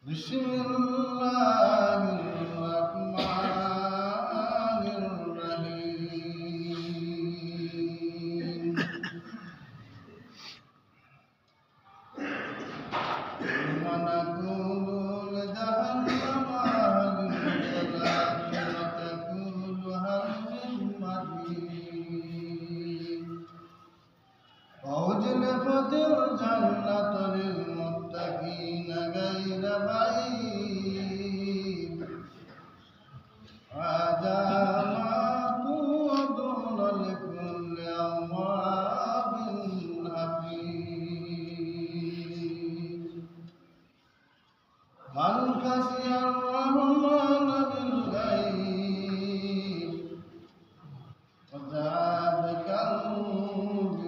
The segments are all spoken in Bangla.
Bismillahirrahmanirrahim. Manakul jahannama lil-jalali wa taqulu hal min mazid. Uzlifatil jannatu lil-muttaqina ghayra ba'id. Hadza ma tu'aduna likulli awwabin hafiz. Man khashiya ar-rahmana bil-ghaib wa dzalika al-munib.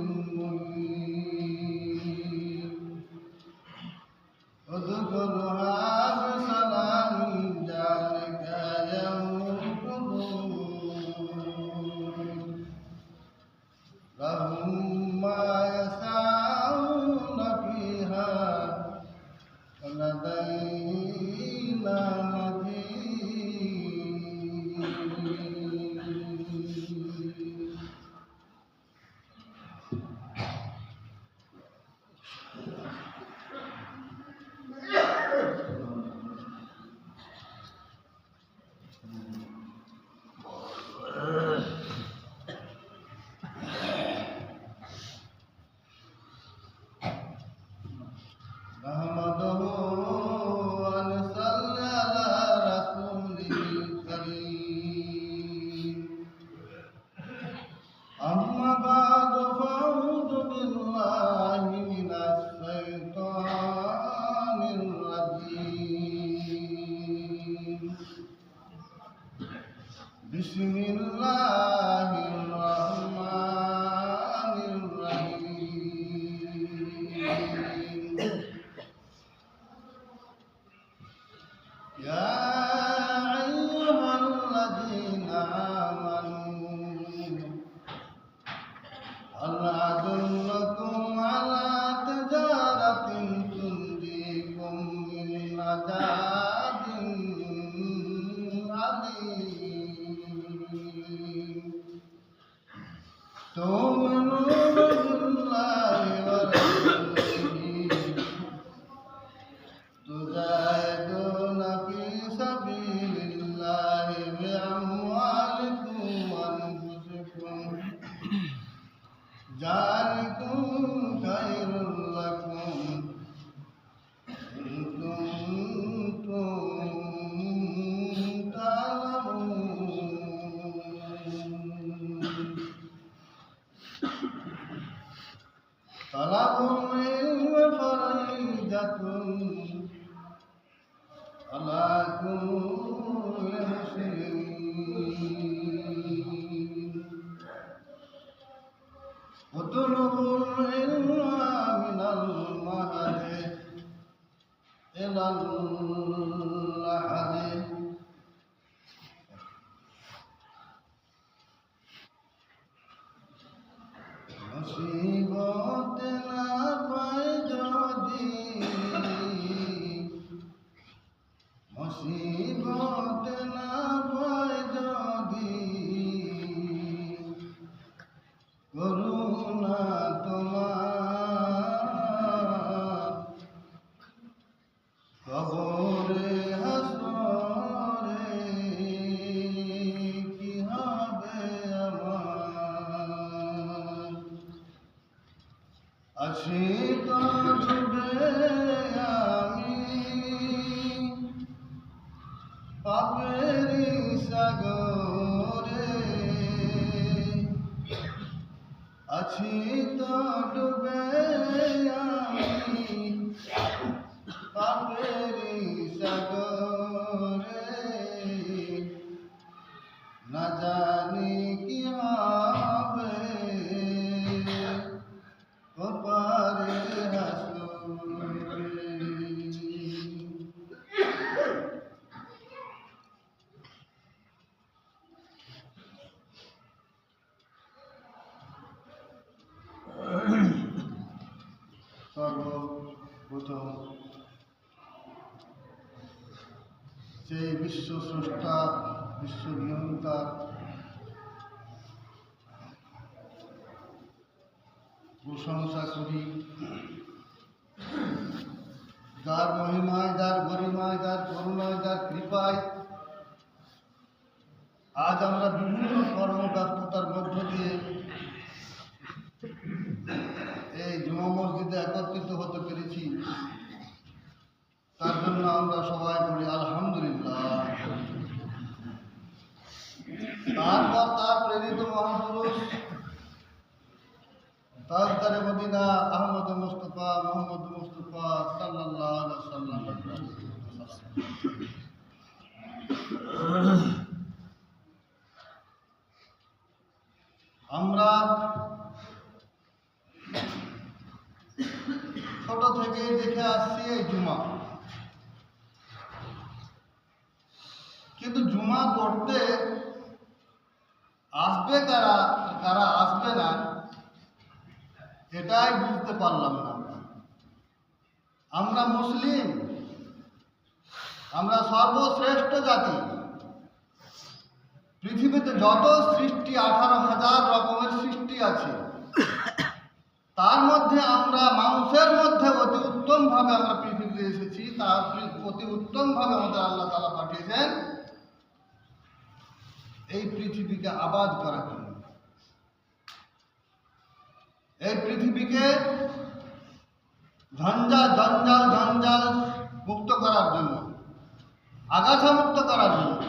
Udkhuluha bisalamin dzalika yawmul khulud. Lahum ma yasha'una fiha ولدينا مزيد. نحمده ونصلي على رسوله الكريم. أما بعد فأعوذ بالله من الشيطان الرجيم. بسم الله الرحمن الرحيم. يا أيها الذين آمنوا هل أدلكم على تجارة تنجيكم من عذاب أليم. تؤمنون بالله ورسوله تجاهدون في سبيل الله بأموالكم وأنفسكم ذلكم خير لكم إن كنتم تعلمون. طلب العلم فريضة على كل مسلم. اطلبوا العلم من المهد إلى اللحد. মুসিবত না পায় যদি, মুসিবত না পায় যদি, করুণা তোমার কবরে হাসরে কি হবে আমার। আশিক ডুবে আমি পাপেরি সাগরে, আছি তো ডুবে আমি পাপেরি সাগরে। না জানি কি হবে ওপারে হাসরে। সর্বপ্রথম সেই বিশ্ব স্রষ্টা, বিশ্ব নিয়ন্তার প্রশংসা করি, যার মহিমায়, যার গরিমায়, যার করুণায়, যার কৃপায় আজ আমরা বিভিন্ন কর্মব্যস্ততার মধ্য দিয়ে এই জুমা মসজিদে একত্রিত হতে পেরেছি। তার জন্য আমরা সবাই বলি আলহামদুলিল্লাহ। তারপর তার প্রেরিত মহাপুরুষ তাজদারে মদিনা আহমদ মুস্তফা মোহাম্মদ মুস্তফা সাল্লাল্লাহু আলাইহি ওয়াসাল্লাম। আমরা ছোট থেকেই দেখে আসছি এই জুমা, কিন্তু জুমা করতে আসবে কারা, কারা আসবে না, এটাই বুঝতে পারলাম না। আমরা মুসলিম, আমরা সর্বশ্রেষ্ঠ জাতি। পৃথিবীতে যত সৃষ্টি 18,000 রকমের সৃষ্টি আছে, তার মধ্যে আমরা মানুষের মধ্যে অতি উত্তমভাবে আমরা পৃথিবীতে এসেছি। তার অতি উত্তমভাবে আমাদের আল্লাহ তাআলা পাঠিয়েছেন এই পৃথিবীকে আবাদ করার জন্য, এই পৃথিবীকে জঞ্জাল মুক্ত করার জন্য, আগাছা মুক্ত করার জন্য।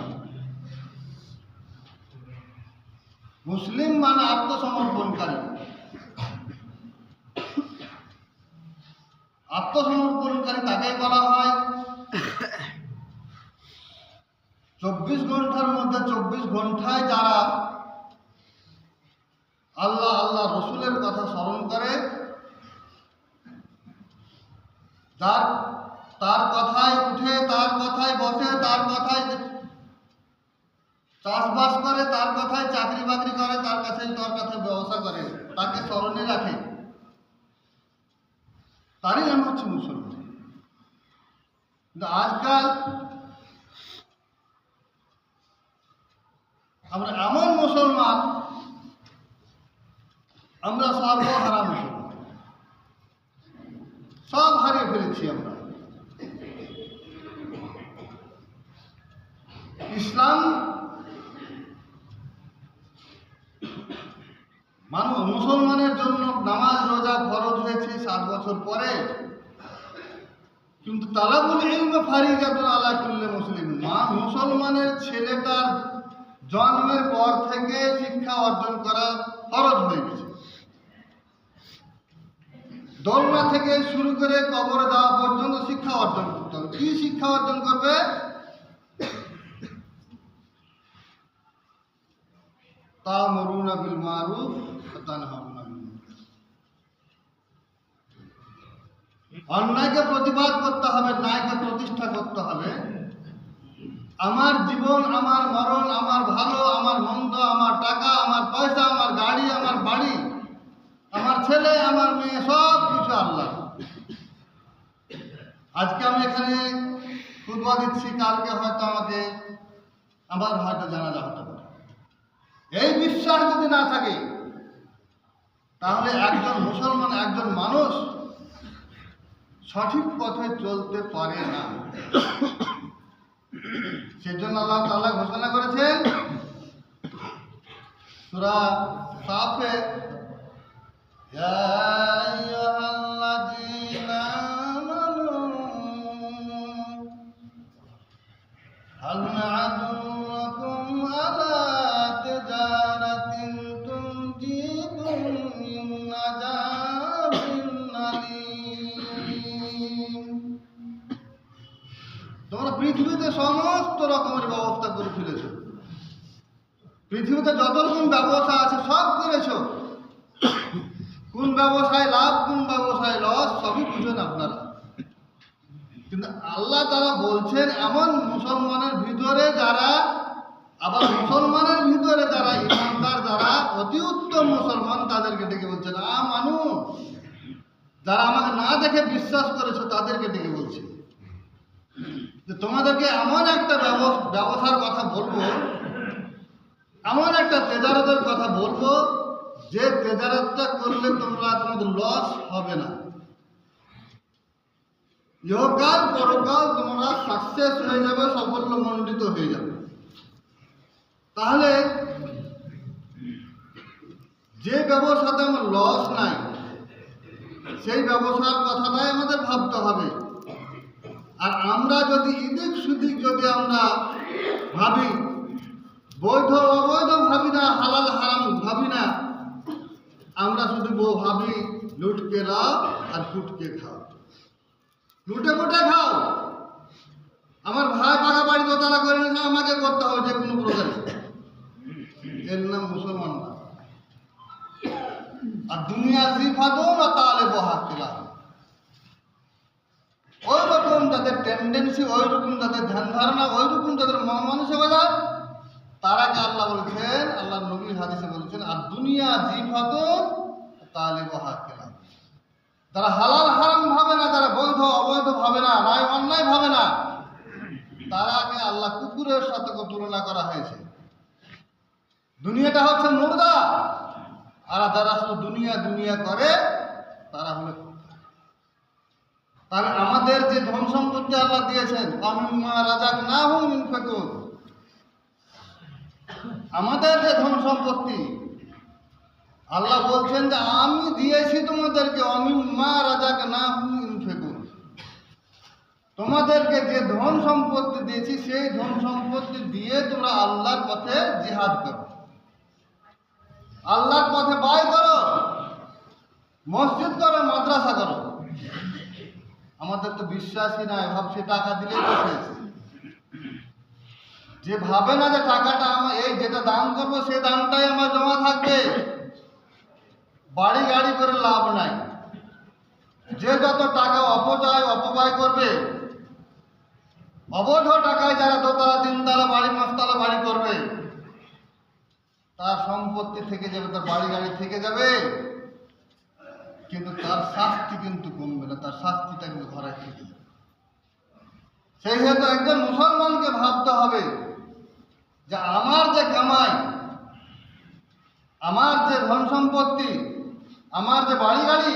মুসলিম মানে আত্মসমর্পণকারী। আত্মসমর্পণকারী তাকে বলা হয় 24 ঘন্টার মধ্যে 24 ঘন্টায় যারা আল্লাহ রসুলের কথা স্মরণ করে, তার কথায় উঠে, তার কথায় বসে, তার কথায় চাষবাস করে, তার কথায় চাকরি বাকরি করে, তার কাছে ব্যবসা করে, তাকে স্মরণে রাখে, তারই নাম হচ্ছে মুসলমান। কিন্তু আজকাল আমরা এমন মুসলমান, আমরা সর্বহারা মুসলমান, সব হারিয়ে ফেলেছি আমরা। ইসলাম মুসলমানের জন্য নামাজ রোজা ফরজ হয়েছে 7 বছর পরে, কিন্তু তালাবুল ইলম ফারিজাতুন আলা কুল্লি মুসলিম। মুসলমানের ছেলেটার জন্মের পর থেকে শিক্ষা অর্জন করা ফরজ হয়ে গেছে। দোলনা থেকে শুরু করে কবরে যাওয়া পর্যন্ত শিক্ষা অর্জন করতে হবে। কি শিক্ষা অর্জন করবে? তা'মুরুনা বিল মারুফ ওয়া তানহাউনা আনিল মুনকার। অন্যায়কে প্রতিবাদ করতে হবে, ন্যায়কে প্রতিষ্ঠা করতে হবে। আমার জীবন, আমার মরণ, আমার ভালো, আমার মন্দ, আমার টাকা, আমার পয়সা, আমার গাড়ি, আমার বাড়ি, আমার ছেলে, আমার মেয়ে, সব কিছু আল্লাহ। আজকে আমি এখানে খুতবা দিচ্ছি, কালকে হয়তো আমার হয়তো জানাজা হতে পারে। এই বিশ্বাস যদি না থাকে, তাহলে একজন মুসলমান, একজন মানুষ সঠিক পথে চলতে পারে না। সেজন্য আল্লাহ তাআলা ঘোষণা করেছেন সূরা সাফে, ইয়া আইয়ুহাল্লাযীনা আমানু হাল আদুল্লুকুম আলা তিজারাতিন তুনজিকুম মিন আযাবিন আলীম। তোমরা পৃথিবীতে সমস্ত রকমের ব্যবস্থা করে ফেলেছ, পৃথিবীতে যত রকম ব্যবসা আছে সব করেছ। কোন ব্যবসায় লাভ, কোন ব্যবসায় লস, সবই বুঝেন আপনারা। কিন্তু আল্লাহ তাআলা বলছেন এমন মুসলমানের ভিতরে যারা, আবার মুসলমানের ভিতরে যারা ইমানদার, যারা অতি উত্তম মুসলমান, তাদেরকে ডেকে বলছেন আমানু। যারা আমাকে না দেখে বিশ্বাস করেছো তাদেরকে ডেকে বলছে যে তোমাদেরকে এমন একটা ব্যবসার কথা বলবো, এমন একটা তেজারতের কথা বলবো যে তেজারতটা করলে তোমাদের লস হবে না। ইহকাল পরকাল তোমরা সাকসেস হয়ে যাবে, সাফল্যমণ্ডিত হয়ে যাবে। তাহলে যে ব্যবসাতে আমার লস নাই সেই ব্যবসার কথাটাই আমাদের ভাবতে হবে। আর আমরা যদি এদিক সেদিক যদি আমরা ভাবি, বৈধ অবৈধ ভাবি না, হালাল হারাম ভাবি না, আমরা শুধু ভাবি লুটকে লাভ আর ফুটকে খাও, লুটে ফুটে খাও। আমার ভাই পাকা বাড়ি দোতলা করে নিয়েছে, আমাকে করতে হবে যে কোনো প্রকারে, এর নাম মুসলমান না। আর দুনিয়া জিফাতো না তাহলে বহাকিলাম, ওই রকম যাদের টেন্ডেন্সি, ওই রকম যাদের ধ্যান ধারণা, ওই রকম যাদের মানসিকতা, তারাকে আল্লাহ বলছেন, আল্লাহ নবীর হাদিসে বলছেন, আর দুনিয়া জিফাতো তাহলে বহাকিলাম। যারা হালাল হারাম ভাবে না, যারা বৈধ অবৈধ ভাবে না, রায় অন্যায় ভাবে না, তারাকে আল্লাহ কুকুরের সাথে তুলনা করা হয়েছে। দুনিয়াটা হচ্ছে মুর্দা, আর যারা শুধু দুনিয়া দুনিয়া করে তারা হলো। তাহলে আমাদের যে ধন সম্পত্তি আল্লাহ দিয়েছেন, আমিম্মা রাযাকনাহুম ইউনফিকুন, আমাদের যে ধন সম্পত্তি আল্লাহ বলছেন যে আমি দিয়েছি তোমাদেরকে, আমিম্মা রাযাকনাহুম ইউনফিকুন, তোমাদেরকে যে ধন সম্পত্তি দিয়েছি সেই ধন সম্পত্তি দিয়ে তোমরা আল্লাহর পথে জিহাদ করো, আল্লাহর পথে ব্যয় করো, মসজিদ করো, মাদ্রাসা করো। আমাদের তো বিশ্বাসই নাই, ভাবছি টাকা দিলেই তো শেষ। যে ভাবে না যে টাকাটা আমার এই যেটা দান করবো সেই দানটাই আমার জমা থাকবে, বাড়ি গাড়ি করে লাভ নাই। যে যত টাকা অপব্যয় করবে, অবৈধ টাকায় যারা দোতলা তিনতলা বাড়ি পাঁচতলা বাড়ি করবে, তার সম্পত্তি থেকে যাবে, তার বাড়ি গাড়ি থেকে যাবে, কিন্তু তার শাস্তি কিন্তু কমবে না, তার শাস্তিটা কিন্তু ঘরে থেকে যাবে। সেই হেতু একজন মুসলমানকে ভাবতে হবে যে আমার যে কামাই, আমার যে ধন সম্পত্তি, আমার যে বাড়ি গাড়ি,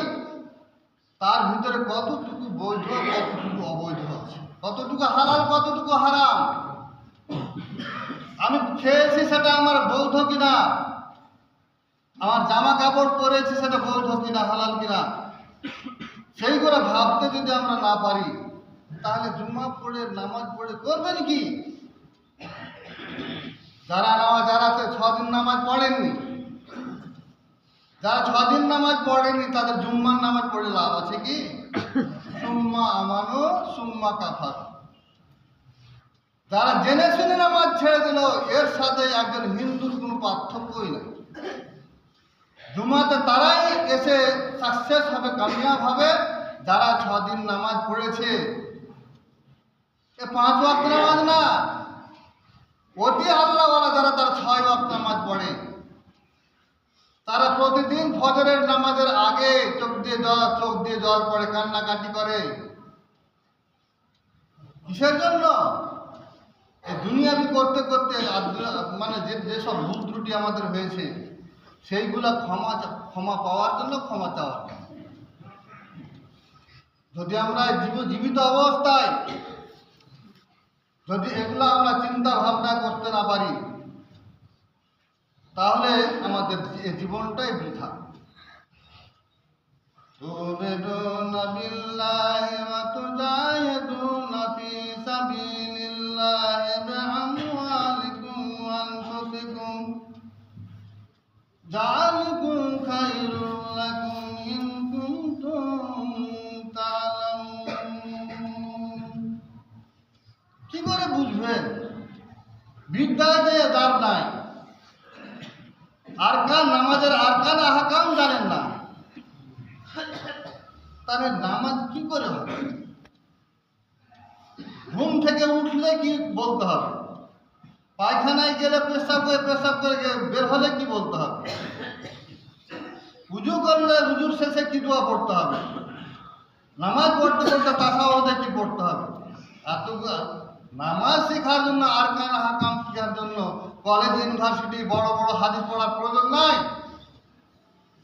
তার ভিতরে কতটুকু বৈধ কতটুকু অবৈধ আছে, কতটুকু হালাল কতটুকু হারাম। আমি খেয়েছি সেটা আমার বৈধ কিনা, আমার জামা কাপড় পরেছি সেটা বৈধ কিনা, হালাল কিনা, সেইগুলো ভাবতে যদি আমরা না পারি, তাহলে জুম্মা পড়ে নামাজ পড়ে করবেন কি? যারা 6 দিন নামাজ পড়েননি, যারা 6 দিন নামাজ পড়েনি, তাদের জুম্মার নামাজ পড়ে লাভ আছে কি? সুম্মা আমানো সুম্মা কাফার। যারা জেনে শুনে নামাজ ছেড়ে দিল, এর সাথে একজন হিন্দুর কোনো পার্থক্যই নেই। জুমাতে তারাই এসে সাকসেস হবে, কামিয়াব হবে, যারা 6 দিন নামাজ পড়েছে। এ 5 ওয়াক্ত নামাজ না, অতি আল্লাহওয়ালা যারা তারা 6 ওয়াক্ত নামাজ পড়ে, তারা প্রতিদিন ফজরের নামাজের আগে চোখ দিয়ে জল পড়ে, কান্নাকাটি করে। কিসের জন্য? এই দুনিয়াবি করতে করতে মানে যেসব ভুল ত্রুটি আমাদের হয়েছে সেইগুলা ক্ষমা পাওয়ার জন্য, ক্ষমা চাওয়ার জন্য। যদি আমরা জীবিত অবস্থায় যদি এগুলো আমরা চিন্তা ভাবনা করতে না পারি, তাহলে আমাদের জীবনটাই বৃথা। তুমিনুনা বিল্লাহি ওয়া তুজাহিদুনা ফি সাবিলিল্লাহি বিআমওয়ালিকুম ওয়া আনফুসিকুম যালিকুম খায়রুল লাকুম ইন কুনতুম তা'লামুন। কি করে বুঝবেন? বিদ্যালয়ে যার নাই, নামাজের আরকান আহকাম জানেন না, তাহলে নামাজ কি করে হবে? ঘুম থেকে উঠলে কি বলতে হবে? পায়খানায় গেলে পেশাব করে বের হলে কি বলতে হবে? উজু করলে উজুর শেষে কি দোয়া পড়তে হবে? নামাজ পড়তে পড়তে তাসাউদে কি পড়তে হবে? আর নামাজ শেখার জন্য আরকান হাকাম শেখার জন্য কলেজ ইউনিভার্সিটি বড় বড় হাদিস পড়ার প্রয়োজন নাই।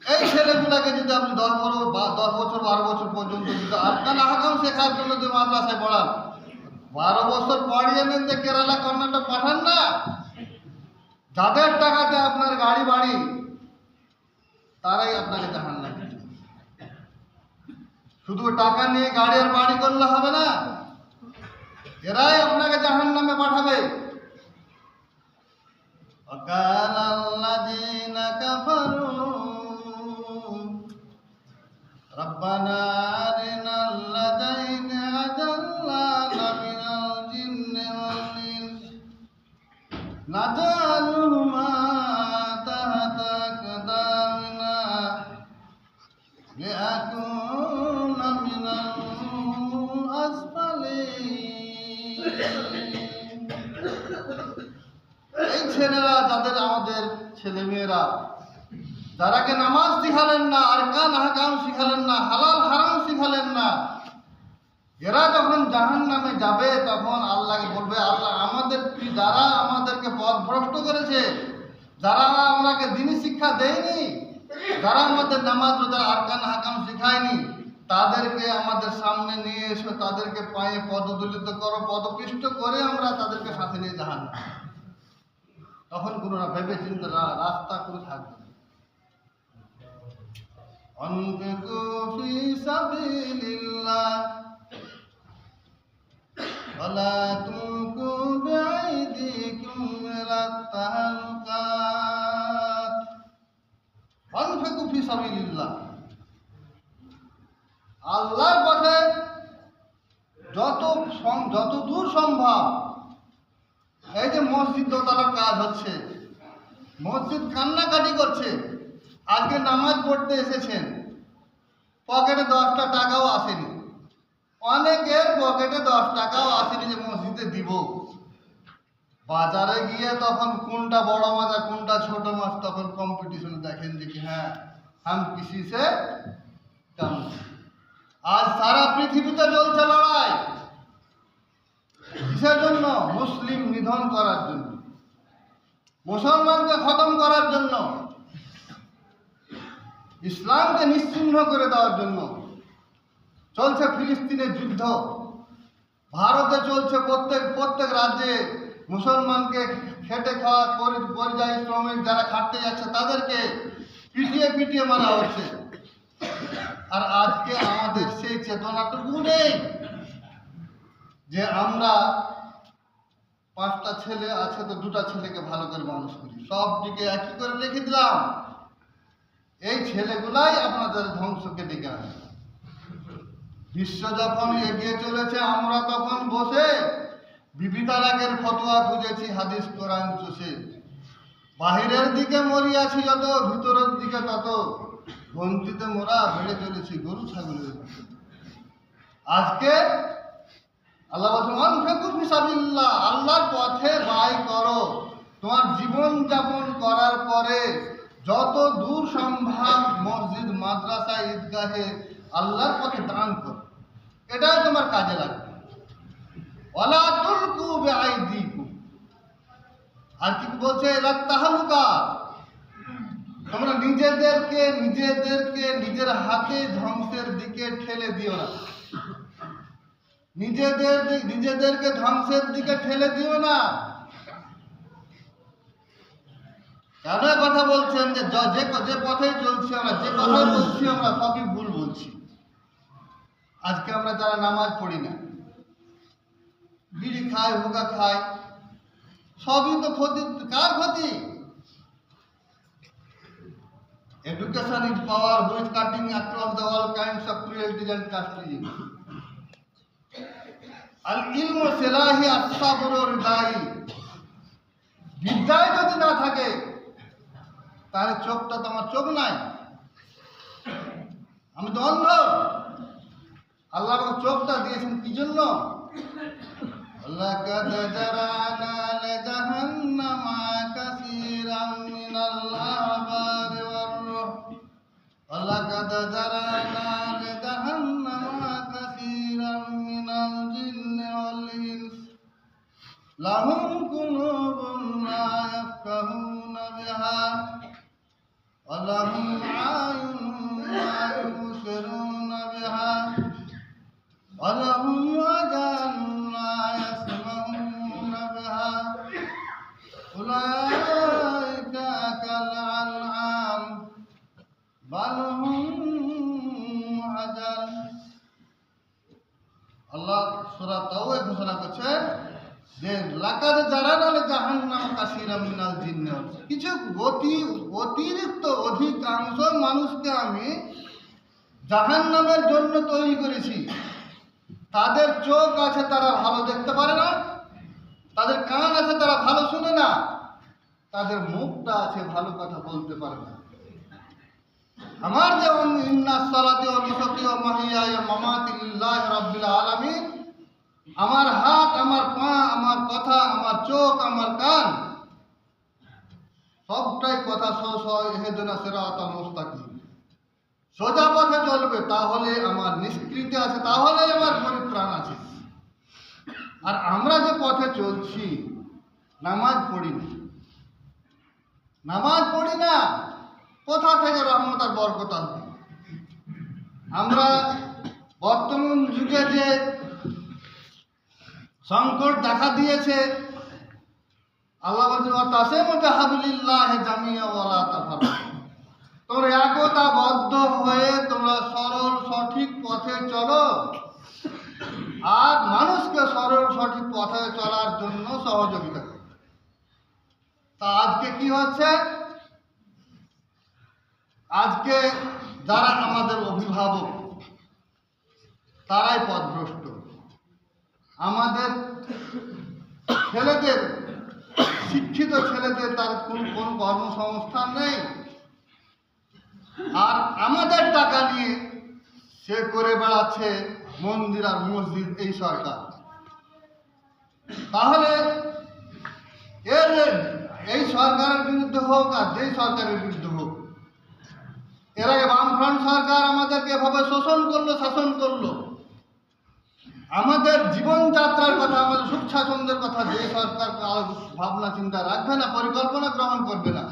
এই ছেলেগুলাকে যদি আপনি 10 বছর 12 বছর পর্যন্ত যদি আরকান হাকাম শেখার জন্য যদি মাদ্রাসায় পড়ান, 12 বছর পড়িয়ে নেন যে কেরালা কর্ণাটক পাঠান না। যাদের টাকাতে আপনার গাড়ি বাড়ি, তারাই আপনাকে জাহান্নামে দিবে। শুধু টাকা নিয়ে গাড়ি আর বাড়ি করলে হবে না, এরাই আপনাকে জাহান্নামে পাঠাবে। وقال الذين كفروا ربنا أرنا الذين أضلانا من الجن والإنس نجعلهما تحت أقدامنا ليكون من الأسفلين। এই ছেলেরা, যাদের আমাদের ছেলেমেয়েরা যারাকে নামাজ শিখালেন না, আরকান আহকাম শিখালেন না, হালাল হারাম শিখালেন না, এরা যখন জাহান্নামে যাবে তখন আল্লাহকে বলবে, আল্লাহ যারা আমাদেরকে পথভ্রষ্ট করেছে, যারা আমাকে দ্বীনি শিক্ষা দেয়নি, যারা আমাদের নামাজ রোজা আরকান আহকাম শিখায়নি, তাদেরকে আমাদের সামনে নিয়ে এসে তাদেরকে পায়ে পদদলিত করো, পদপিষ্ট করে আমরা তাদেরকে সাথে নিয়ে জাহান্নামে। তখন কোনো ভেবে চিন্তা রাস্তা করে থাকবে। আনফিকু ফি সাবিলিল্লাহ ওয়ালা তুলকু বিআইদিকুম ইলাত তাহলুকাত। আনফিকু ফি সাবিলিল্লাহ, আল্লাহর পথে যত দূর সম্ভব। এই যে মসজিদ দোতলার কাজ হচ্ছে, মসজিদ কান্নাকাটি করছে, আজকে নামাজ পড়তে এসেছেন, পকেটে 10টা টাকাও আসেনি, অনেকের পকেটে 10 টাকাও আসেনি যে মসজিদে দিব। বাজারে গিয়ে তখন কোনটা বড় মাছ আর কোনটা ছোট মাছ তখন কম্পিটিশন দেখেন যে হ্যাঁ হাম কিসি সে কম। আজ সারা পৃথিবীতে চলছে লড়াই, কিসের জন্য? মুসলিম নিধন করার জন্য, মুসলমানকে খতম করার জন্য, ইসলামকে নিশ্চিহ্ন করে দেওয়ার জন্য চলছে ফিলিস্তিনের যুদ্ধ। ভারতে চলছে প্রত্যেক রাজ্যে মুসলমানকে খেটে খাওয়া পরিযায়ী শ্রমিক যারা খাটতে যাচ্ছে তাদেরকে পিটিয়ে মারা হচ্ছে। আর আজকে আমাদের সেই চেতনাটুকু নেই যে আমরা 5টা ছেলে আছে তো 2টা ছেলেকে ভালো করে মানুষ করি, সব দিকে একই করে রেখে দিলাম। এই ছেলেগুলাই আপনাদের ধ্বংসকে ডেকে আনে। বিশ্ব যখন এগিয়ে চলেছে, আমরা তখন বসে বিবি তালাকের ফতোয়া খুঁজেছি হাদিস কোরআন চষে। বাহিরের দিকে মরিয়াছি যত, ভিতরের দিকে তত, গন্তিতে মোরা বেড়ে চলেছি গরু ছাগলের। আজকে আল্লাহ বলছেন আনফিকু ফি সাবিলিল্লাহ, আল্লাহর পথে ব্যয় করো। তোমার জীবন যাপন করার পরে যত দূর সম্ভব মসজিদ মাদ্রাসা ঈদগাহে আল্লাহর পথে দান করো, এটাই তোমার কাজে লাগবে। ওয়ালা তুলকু বিআইদিকুম, আর কি বলছে ইলাত তাহলুকাত, তোমরা নিজেদেরকে নিজের হাতে ধ্বংসের দিকে ঠেলে দিও না। নিজেদেরকে ধ্বংসের দিকে ঠেলে দিও না। কেন কথা বলছেন যে পথে চলছি আমরা, যে কথা বলছি আমরা সবই ভুল বলছি। আজকে আমরা যারা নামাজ পড়ি না, বিড়ি খায়, হুকা খায়, সবই তো ক্ষতি। কার ক্ষতি? Education is power which cutting across the all kinds of cruelty and casteism. Al-ilmu silahi as-sabr ridai. বিদ্যায় যদি না থাকে তাহলে চোখটা তো আমার চোখ নাই, আমি তো অন্ধ। আল্লাহ আমাকে চোখটা দিয়েছেন কি জন্য? লাকাদ জারানা লিজাহান্নামা কাসীরাম মিনাল আহবারি ওয়ার রুহ লাকাদ জারানা লিজাহান্নামা কাসীরাম মিনাল জিন্নি ওয়াল ইনস লাহুম কুলুবুন লা ইয়াফকাহুনা বিহা ওয়া লাহুম আ'য়ুনুন লা ইউবসিরুনা বিহা ওয়া লাহুম আযানুন লা ইয়াসমাউনা বিহা উলাইকা কাল আনআম বাল হুম আযাল। আল্লাহ সূরা তাওবা ঘোষণা করছে যে লাকাদ জারানা জাহান্নাম কাসীরাম মিনাল জিন্নি ওয়াল ইনস, কিছু অতিরিক্ত অধিকাংশ মানুষকে আমি জাহান্নামের জন্য তৈরি করেছি। তাদের চোখ আছে, তারা ভালো দেখতে পারে না, তাদের কান আছে, তারা ভালো শুনে না, তাদের মুখটা আছে, ভালো কথা বলতে পারে না। আমার যেমন ইন্নাস সালাতি ওয়া নুসুকি ওয়া মাহইয়ায়া ওয়া মামাতি লিল্লাহি রাব্বিল আলামিন, আমার হাত, আমার পা, আমার কথা, আমার চোখ, আমার কান সবটাই কথা সহ ইহদিনাস সিরাতাল মুস্তাকিম, সোজা পথে চলবে, তাহলে আমার নিষ্কৃতি আছে, তাহলে আমার পরিত্রাণ আছে। আর আমরা যে পথে চলছি, নামাজ পড়ি না, কোথা থেকে রহমত আর বরকত আসবে? আমরা বর্তমান যুগে যে সংকট দেখা দিয়েছে, আল্লাহ বলছেন ওয়াতাসিমু বিহাবলিল্লাহি জামিআ ওয়া লা তাফাররাকু, তোমরা একতাবদ্ধ হয়ে তোমরা সরল সঠিক পথে চলো আর মানুষকে সরল সঠিক পথে চলার জন্য সহযোগিতা করো। তা আজকে কি হচ্ছে? আজকে যারা আমাদের অভিভাবক তারাই পথভ্রষ্ট। আমাদের ছেলেদের, শিক্ষিত ছেলেদের তার কোনো কর্মসংস্থান নেই, আর আমাদের টাকা নিয়ে সে করে বেড়াচ্ছে মন্দির আর মসজিদ এই সরকার। তাহলে এই সরকারের বিরুদ্ধে হোক আর যেই সরকারের বিরুদ্ধে হোক, এর আগে বামফ্রন্ট সরকার আমাদেরকে এভাবে শোষণ করলো, শাসন করলো, আমাদের জীবনযাত্রার কথা, আমাদের সুখ স্বাচ্ছন্দ্যের কথা যে সরকার ভাবনা চিন্তা রাখবে না, পরিকল্পনা গ্রহণ করবে না,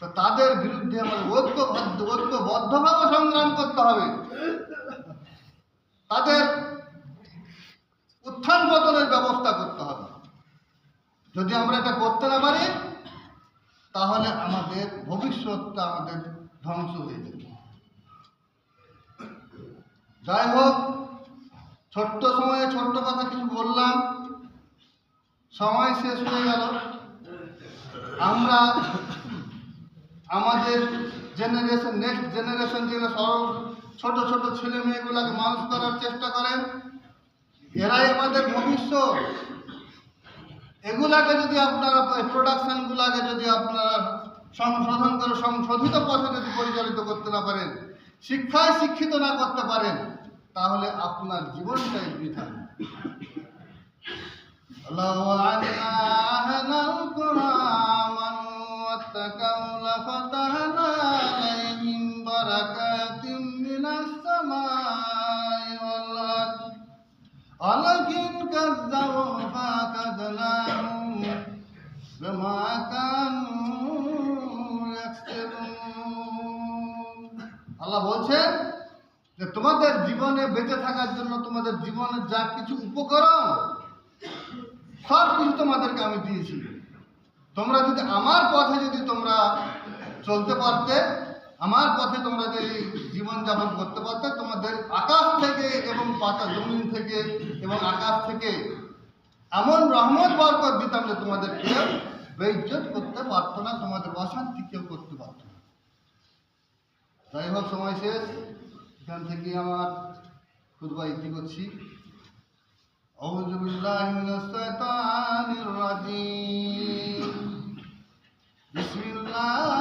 তো তাদের বিরুদ্ধে আমাদের ঐক্যবদ্ধভাবে সংগ্রাম করতে হবে। তাদের উত্থান পতনের ব্যবস্থা করতে হবে। যদি আমরা এটা করতে না পারি, তাহলে আমাদের ভবিষ্যৎটা আমাদের ধ্বংস হয়ে যাবে। যাই হোক, ছোট্ট সময়ে ছোট্ট কথা কিছু বললাম, সময় শেষ হয়ে গেল। আমরা আমাদের জেনারেশন, নেক্সট জেনারেশন যেগুলো সরল ছোট ছোট ছেলে মেয়েগুলোকে মানুষ করার চেষ্টা করেন, এরাই আমাদের ভবিষ্যৎ। এগুলাকে যদি আপনারা, প্রোডাকশনগুলাকে যদি আপনারা সংশোধন করে সংশোধিত পথে যদি পরিচালিত করতে না পারেন, শিক্ষায় শিক্ষিত না করতে পারেন, তাহলে আপনার জীবনটাই বৃথা। লাউ আন্না আহলাল কুরআ আমানু ওয়াত্তাকাউ লাফাতাহনা আলাইহিম বারাকাতিম মিনাস সামাই ওয়াল আরদ ওয়ালাকিন কাযযাবু ফাআখাযনাহুম বিমা কানু ইয়াকসিবুন। আল্লাহ বলছেন যে তোমাদের জীবনে বেঁচে থাকার জন্য তোমাদের জীবনের যা কিছু উপকরণ সব কিছু তোমাদেরকে আমি দিয়েছি। তোমরা যদি আমার পথে যদি তোমরা চলতে পারতে, আমার পথে তোমরা যদি জীবনযাপন করতে পারতে, তোমাদের আকাশ থেকে এবং পাতা জমিন থেকে এবং আকাশ থেকে এমন রহমত বরকত দিতাম যে তোমাদের কেউ বেইজ্জত করতে পারতো না, তোমাদের অশান্তি কেউ করতে পারতো না। যাই হোক, সময় শেষ। এখান থেকে আমার খুতবা ইতি করছি। আউযু বিল্লাহি মিনাশ শাইতানির রাজিম। বিসমিল্লাহ